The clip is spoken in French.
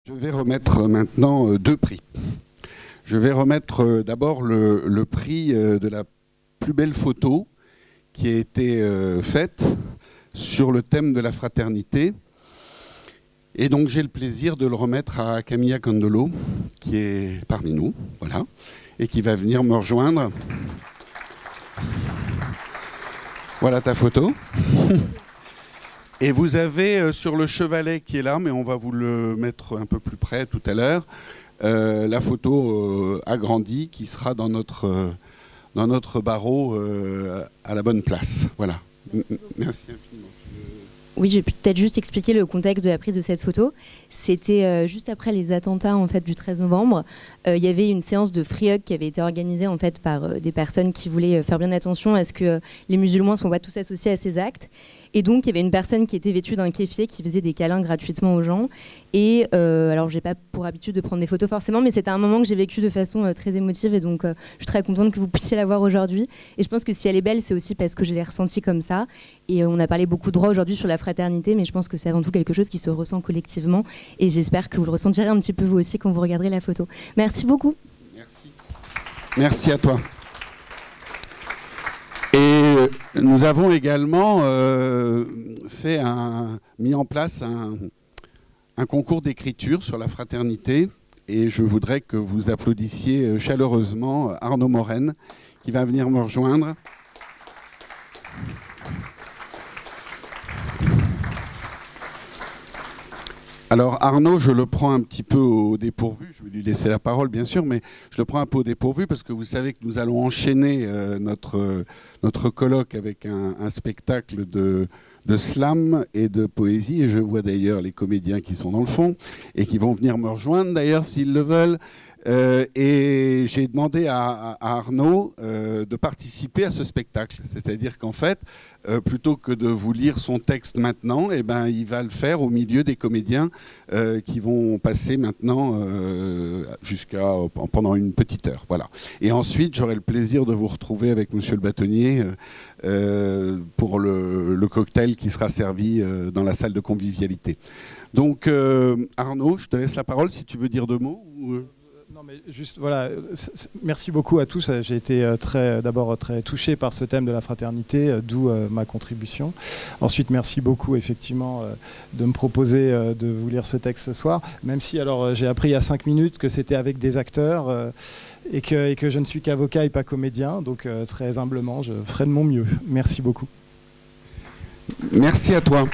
Je vais remettre maintenant deux prix. Je vais remettre d'abord le prix de la plus belle photo qui a été faite sur le thème de la fraternité. Et donc j'ai le plaisir de le remettre à Camilla Condolo, qui est parmi nous, voilà, et qui va venir me rejoindre. Voilà ta photo. Et vous avez sur le chevalet qui est là, mais on va vous le mettre un peu plus près tout à l'heure, la photo agrandie qui sera dans notre barreau à la bonne place. Voilà. Merci infiniment. Oui, je vais peut-être juste expliquer le contexte de la prise de cette photo. C'était juste après les attentats en fait, du 13 novembre. Il y avait une séance de free hug qui avait été organisée en fait, par des personnes qui voulaient faire bien attention à ce que les musulmans ne soient pas tous associés à ces actes. Et donc, il y avait une personne qui était vêtue d'un kéfier qui faisait des câlins gratuitement aux gens. Et alors, je n'ai pas pour habitude de prendre des photos forcément, mais c'était un moment que j'ai vécu de façon très émotive. Et donc, je suis très contente que vous puissiez la voir aujourd'hui. Et je pense que si elle est belle, c'est aussi parce que je l'ai ressentie comme ça. Et on a parlé beaucoup de droit aujourd'hui sur la fraternité, mais je pense que c'est avant tout quelque chose qui se ressent collectivement. Et j'espère que vous le ressentirez un petit peu vous aussi quand vous regarderez la photo. Merci beaucoup. Merci. Merci à toi. Et nous avons également mis en place un concours d'écriture sur la fraternité. Et je voudrais que vous applaudissiez chaleureusement Arnaud Morène, qui va venir me rejoindre. Alors Arnaud, je le prends un petit peu au dépourvu, je vais lui laisser la parole bien sûr, mais je le prends un peu au dépourvu parce que vous savez que nous allons enchaîner notre colloque avec un spectacle de slam et de poésie, et je vois d'ailleurs les comédiens qui sont dans le fond et qui vont venir me rejoindre d'ailleurs s'ils le veulent. Et j'ai demandé à Arnaud de participer à ce spectacle. C'est-à-dire qu'en fait, plutôt que de vous lire son texte maintenant, eh ben, il va le faire au milieu des comédiens qui vont passer maintenant pendant une petite heure. Voilà. Et ensuite, j'aurai le plaisir de vous retrouver avec Monsieur le bâtonnier pour le cocktail qui sera servi dans la salle de convivialité. Donc, Arnaud, je te laisse la parole si tu veux dire deux mots. Non, mais juste, voilà, merci beaucoup à tous. J'ai été d'abord très touché par ce thème de la fraternité, d'où ma contribution. Ensuite, merci beaucoup, effectivement, de me proposer de vous lire ce texte ce soir, même si, alors, j'ai appris il y a 5 minutes que c'était avec des acteurs et que je ne suis qu'avocat et pas comédien, donc très humblement, je ferai de mon mieux. Merci beaucoup. Merci à toi.